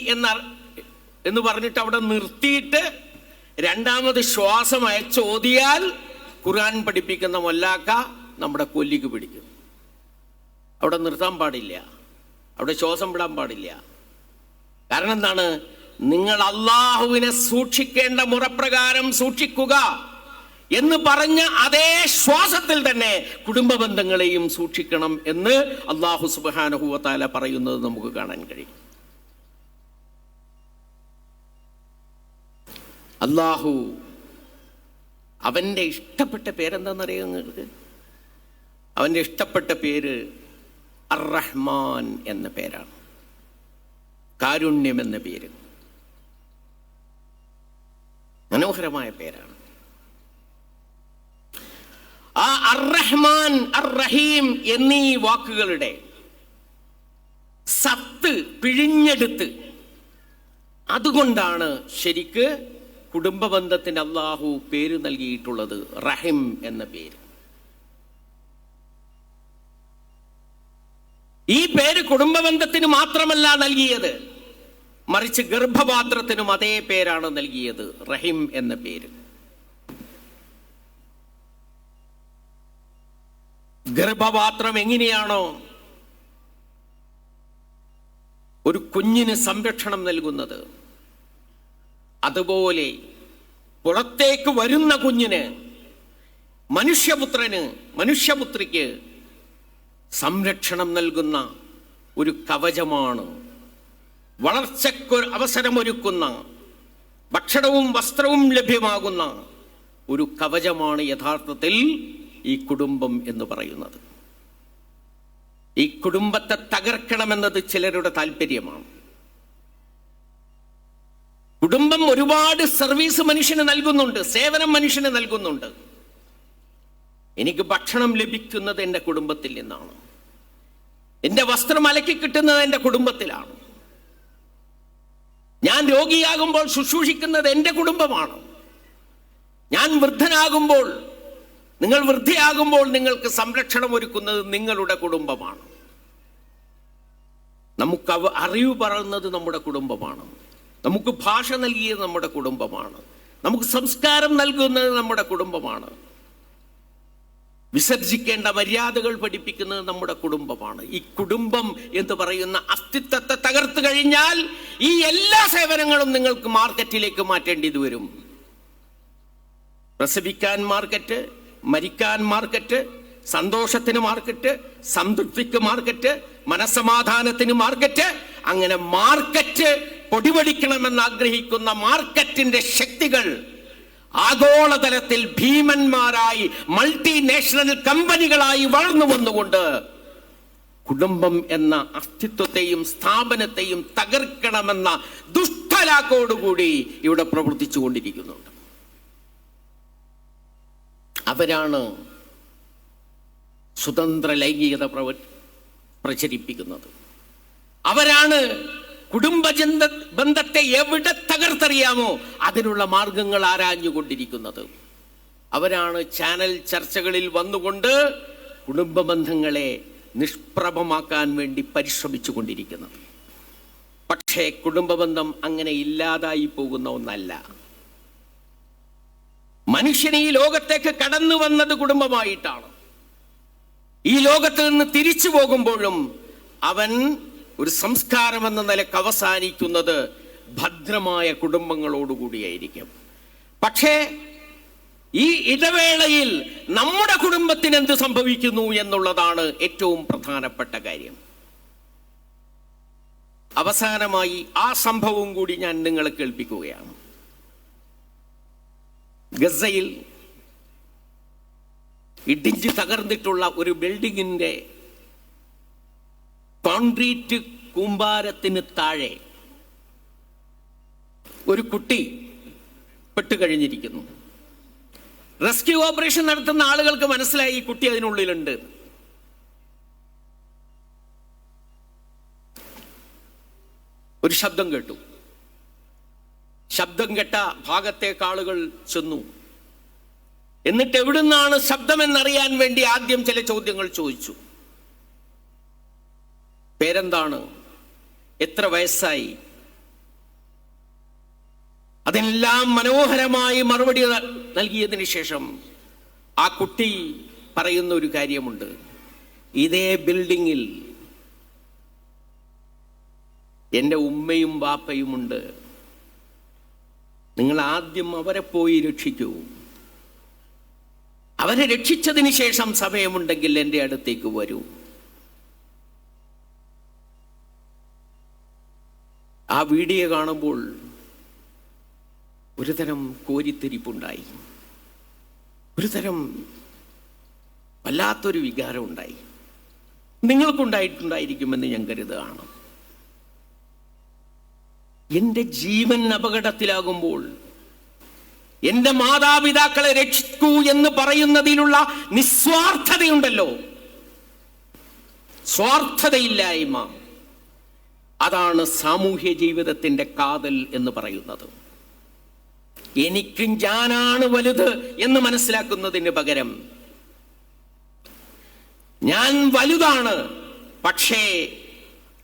എന്ന് പറഞ്ഞിട്ട് അവിടെ നിർത്തിയിട്ട് രണ്ടാമത് ശ്വാസം അയച്ചോതിയാൽ ഖുർആൻ പഠിപ്പിക്കുന്ന മൊല്ലാക്ക നമ്മുടെ കൊല്ലിക്ക് പിടിക്കും. അവിടെ നിർത്താൻ പാടില്ല, അവിടെ ശ്വാസം വിടാൻ പാടില്ല. കാരണം എന്താണ്? നിങ്ങൾ അള്ളാഹുവിനെ സൂക്ഷിക്കേണ്ട മുറപ്രകാരം സൂക്ഷിക്കുക എന്ന് പറഞ്ഞ അതേ ശ്വാസത്തിൽ തന്നെ കുടുംബ ബന്ധങ്ങളെയും സൂക്ഷിക്കണം എന്ന് അള്ളാഹു സുബ്ഹാനഹു വ തആല പറയുന്നത് നമുക്ക് കാണാൻ കഴിയും. അള്ളാഹു അവൻ്റെ ഇഷ്ടപ്പെട്ട പേരെന്താണെന്നറിയാം നിങ്ങൾക്ക്? അവൻ്റെ ഇഷ്ടപ്പെട്ട പേര് അർ-റഹ്മാൻ എന്ന പേരാണ്. കാരുണ്യം എന്ന പേര്. മനോഹരമായ പേരാണ്. ആ അർ-റഹ്മാൻ, അർ-റഹീം എന്നീ വാക്കുകളുടെ സത്ത് പിഴിഞ്ഞെടുത്ത് അതുകൊണ്ടാണ് ശരിക്ക് കുടുംബ ബന്ധത്തിന് അള്ളാഹു പേര് നൽകിയിട്ടുള്ളത്, റഹിം എന്ന പേര്. ഈ പേര് കുടുംബ ബന്ധത്തിന് മാത്രമല്ല നൽകിയത്, മറിച്ച് ഗർഭപാത്രത്തിനും അതേ പേരാണ് നൽകിയത്, റഹിം എന്ന പേര്. ഗർഭപാത്രം എങ്ങനെയാണോ ഒരു കുഞ്ഞിന് സംരക്ഷണം നൽകുന്നത്, അതുപോലെ പുറത്തേക്ക് വരുന്ന കുഞ്ഞിന്, മനുഷ്യപുത്രന്, മനുഷ്യപുത്രിക്ക് സംരക്ഷണം നൽകുന്ന ഒരു കവചമാണ്, വളർച്ചയ്ക്ക് അവസരമൊരുക്കുന്ന, ഭക്ഷണവും വസ്ത്രവും ലഭ്യമാകുന്ന ഒരു കവചമാണ് യഥാർത്ഥത്തിൽ ഈ കുടുംബം എന്ന് പറയുന്നത്. ഈ കുടുംബത്തെ തകർക്കണമെന്നത് ചിലരുടെ താല്പര്യമാണ്. കുടുംബം ഒരുപാട് സർവീസ് മനുഷ്യന് നൽകുന്നുണ്ട്, സേവനം മനുഷ്യന് നൽകുന്നുണ്ട്. എനിക്ക് ഭക്ഷണം ലഭിക്കുന്നത് എൻ്റെ കുടുംബത്തിൽ നിന്നാണ്, എൻ്റെ വസ്ത്രം അലക്കി കിട്ടുന്നത് എൻ്റെ കുടുംബത്തിലാണ്, ഞാൻ രോഗിയാകുമ്പോൾ ശുശ്രൂഷിക്കുന്നത് എൻ്റെ കുടുംബമാണ്, ഞാൻ വൃദ്ധനാകുമ്പോൾ, നിങ്ങൾ വൃദ്ധയാകുമ്പോൾ നിങ്ങൾക്ക് സംരക്ഷണം ഒരുക്കുന്നത് നിങ്ങളുടെ കുടുംബമാണ്, നമുക്ക് അറിവ് പറയുന്നത് നമ്മുടെ കുടുംബമാണ്, നമുക്ക് ഭാഷ നൽകിയത് നമ്മുടെ കുടുംബമാണ്, നമുക്ക് സംസ്കാരം നൽകുന്നത് നമ്മുടെ കുടുംബമാണ്, വിസർജിക്കേണ്ട മര്യാദകൾ പഠിപ്പിക്കുന്നത് നമ്മുടെ കുടുംബമാണ്. ഈ കുടുംബം എന്ന് പറയുന്ന അസ്തിത്വത്തെ തകർത്തു കഴിഞ്ഞാൽ ഈ എല്ലാ സേവനങ്ങളും നിങ്ങൾക്ക് മാർക്കറ്റിലേക്ക് മാറ്റേണ്ടത് വരും. പ്രസവിക്കാൻ മാർക്കറ്റ്, മരിക്കാൻ മാർക്കറ്റ്, സന്തോഷത്തിന് മാർക്കറ്റ്, സംതൃപ്തിക്ക് മാർക്കറ്റ്, മനസ്സമാധാനത്തിന് മാർക്കറ്റ്, അങ്ങനെ മാർക്കറ്റ് പൊടിപൊടിക്കണമെന്ന് ആഗ്രഹിക്കുന്ന മാർക്കറ്റിന്റെ ശക്തികൾ ആഗോളതലത്തിൽ ഭീമന്മാരായി മൾട്ടിനാഷണൽ കമ്പനികളായി വളർന്നു വന്നുകൊണ്ട് കുടുംബം എന്ന അസ്തിത്വത്തെയും സ്ഥാപനത്തെയും തകർക്കണമെന്ന ദുഷ്ടലാക്കോടുകൂടി ഇവിടെ പ്രവർത്തിച്ചു കൊണ്ടിരിക്കുന്നുണ്ട്. അവരാണ് സ്വതന്ത്ര ലൈംഗികത പ്രചരിപ്പിക്കുന്നത്. അവരാണ് കുടുംബ ബന്ധത്തെ എവിടെ തകർത്തെറിയാമോ അതിനുള്ള മാർഗങ്ങൾ ആരാഞ്ഞുകൊണ്ടിരിക്കുന്നത്. അവരാണ് ചാനൽ ചർച്ചകളിൽ വന്നുകൊണ്ട് കുടുംബ ബന്ധങ്ങളെ നിഷ്പ്രഭമാക്കാൻ വേണ്ടി പരിശ്രമിച്ചു കൊണ്ടിരിക്കുന്നത്. പക്ഷേ കുടുംബ ബന്ധം അങ്ങനെ ഇല്ലാതായി പോകുന്ന ഒന്നല്ല. മനുഷ്യൻ ഈ ലോകത്തേക്ക് കടന്നു വന്നത് കുടുംബമായിട്ടാണ്. ഈ ലോകത്ത് നിന്ന് തിരിച്ചു പോകുമ്പോഴും അവൻ ഒരു സംസ്കാരം എന്ന നിലക്ക് അവസാനിക്കുന്നത് ഭദ്രമായ കുടുംബങ്ങളോടുകൂടിയായിരിക്കും. പക്ഷേ ഈ ഇടവേളയിൽ നമ്മുടെ കുടുംബത്തിന് എന്ത് സംഭവിക്കുന്നു എന്നുള്ളതാണ് ഏറ്റവും പ്രധാനപ്പെട്ട കാര്യം. അവസാനമായി ആ സംഭവം കൂടി ഞാൻ നിങ്ങളെ കേൾപ്പിക്കുകയാണ്. ഗസയിൽ ഇടിഞ്ച് തകർന്നിട്ടുള്ള ഒരു ബിൽഡിങ്ങിന്റെ കോൺക്രീറ്റ് കൂമ്പാരത്തിന് താഴെ ഒരു കുട്ടി പെട്ടുകഴിഞ്ഞിരിക്കുന്നു. റെസ്ക്യൂ ഓപ്പറേഷൻ നടത്തുന്ന ആളുകൾക്ക് മനസ്സിലായി ഈ കുട്ടി അതിനുള്ളിലുണ്ട്. ഒരു ശബ്ദം കേട്ടു. ശബ്ദം കേട്ട ഭാഗത്തേക്ക് ആളുകൾ ചെന്നു. എന്നിട്ട് എവിടുന്നാണ് ശബ്ദമെന്നറിയാൻ വേണ്ടി ആദ്യം ചില ചോദ്യങ്ങൾ ചോദിച്ചു. പേരെന്താണ്? എത്ര വയസ്സായി? അതെല്ലാം മനോഹരമായി മറുപടി നൽകിയതിന് ശേഷം ആ കുട്ടി പറയുന്ന ഒരു കാര്യമുണ്ട്. ഇതേ ബിൽഡിങ്ങിൽ എൻ്റെ ഉമ്മയും ബാപ്പയുമുണ്ട്. നിങ്ങൾ ആദ്യം അവരെ പോയി രക്ഷിക്കൂ. അവരെ രക്ഷിച്ചതിന് ശേഷം സമയമുണ്ടെങ്കിൽ എൻ്റെ അടുത്തേക്ക് വരൂ. ആ വീഡിയോ കാണുമ്പോൾ ഒരുതരം കോരിത്തിരിപ്പുണ്ടായി, ഒരുതരം വല്ലാത്തൊരു വികാരം ഉണ്ടായി. നിങ്ങൾക്കുണ്ടായിട്ടുണ്ടായിരിക്കുമെന്ന് ഞാൻ കരുതുകയാണ്. എൻ്റെ ജീവൻ അപകടത്തിലാകുമ്പോൾ എൻ്റെ മാതാപിതാക്കളെ രക്ഷിക്കൂ എന്ന് പറയുന്നതിലുള്ള നിസ്വാർത്ഥതയുണ്ടല്ലോ, സ്വാർത്ഥതയില്ലായ്മ, അതാണ് സാമൂഹ്യ ജീവിതത്തിന്റെ കാതൽ എന്ന് പറയുന്നത്. എനിക്ക് ഞാനാണ് വലുത് എന്ന് മനസ്സിലാക്കുന്നതിന് പകരം ഞാൻ വലുതാണ്, പക്ഷേ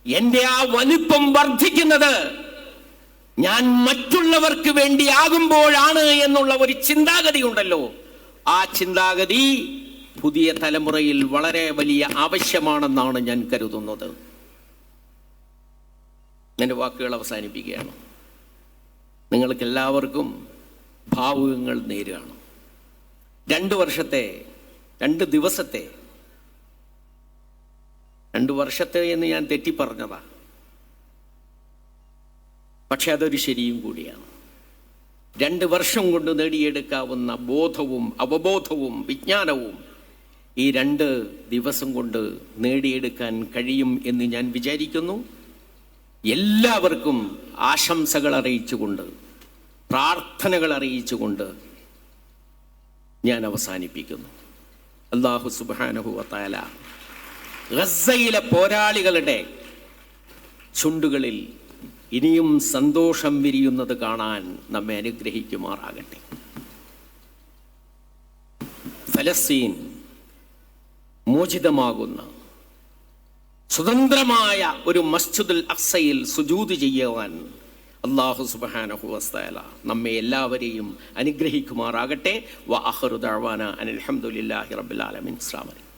എൻ്റെ ആ വലിപ്പം വർദ്ധിക്കുന്നത് ഞാൻ മറ്റുള്ളവർക്ക് വേണ്ടിയാകുമ്പോഴാണ് എന്നുള്ള ഒരു ചിന്താഗതി ഉണ്ടല്ലോ. ആ ചിന്താഗതി പുതിയ തലമുറയിൽ വളരെ വലിയ ആവശ്യമാണെന്നാണ് ഞാൻ കരുതുന്നത്. എൻ്റെ വാക്കുകൾ അവസാനിപ്പിക്കുകയാണ്. നിങ്ങൾക്ക് എല്ലാവർക്കും ഭാവുകങ്ങൾ നേരുകയാണ്. 2 വർഷത്തെ എന്ന് ഞാൻ തെറ്റി പറഞ്ഞതാ, പക്ഷെ അതൊരു ശരിയും കൂടിയാണ്. 2 വർഷം കൊണ്ട് നേടിയെടുക്കാവുന്ന ബോധവും അവബോധവും വിജ്ഞാനവും ഈ 2 ദിവസം കൊണ്ട് നേടിയെടുക്കാൻ കഴിയും എന്ന് ഞാൻ വിചാരിക്കുന്നു. എല്ലാവർക്കും ആശംസകൾ അറിയിച്ചുകൊണ്ട്, പ്രാർത്ഥനകൾ അറിയിച്ചുകൊണ്ട് ഞാൻ അവസാനിപ്പിക്കുന്നു. അല്ലാഹു സുബ്ഹാനഹു വ തആല ഗസയിലെ പോരാളികളുടെ ചുണ്ടുകളിൽ ഇനിയും സന്തോഷം വിരിയുന്നത് കാണാൻ നമ്മെ അനുഗ്രഹിക്കുമാറാകട്ടെ. ഫലസ്തീൻ മോചിതമാകുന്ന സ്വതന്ത്രമായ ഒരു മസ്ജിദുൽ അഖ്സയിൽ സുജൂദ് ചെയ്യുവാൻ അല്ലാഹു സുബ്ഹാനഹു വ തആല നമ്മെ എല്ലാവരെയും അനുഗ്രഹിക്കുമാറാകട്ടെ. വ ആഖിറു ദഅവാന അനിൽ ഹംദുലില്ലാഹി റബ്ബിൽ ആലമീൻ. അസ്സലാമു അലൈക്കും.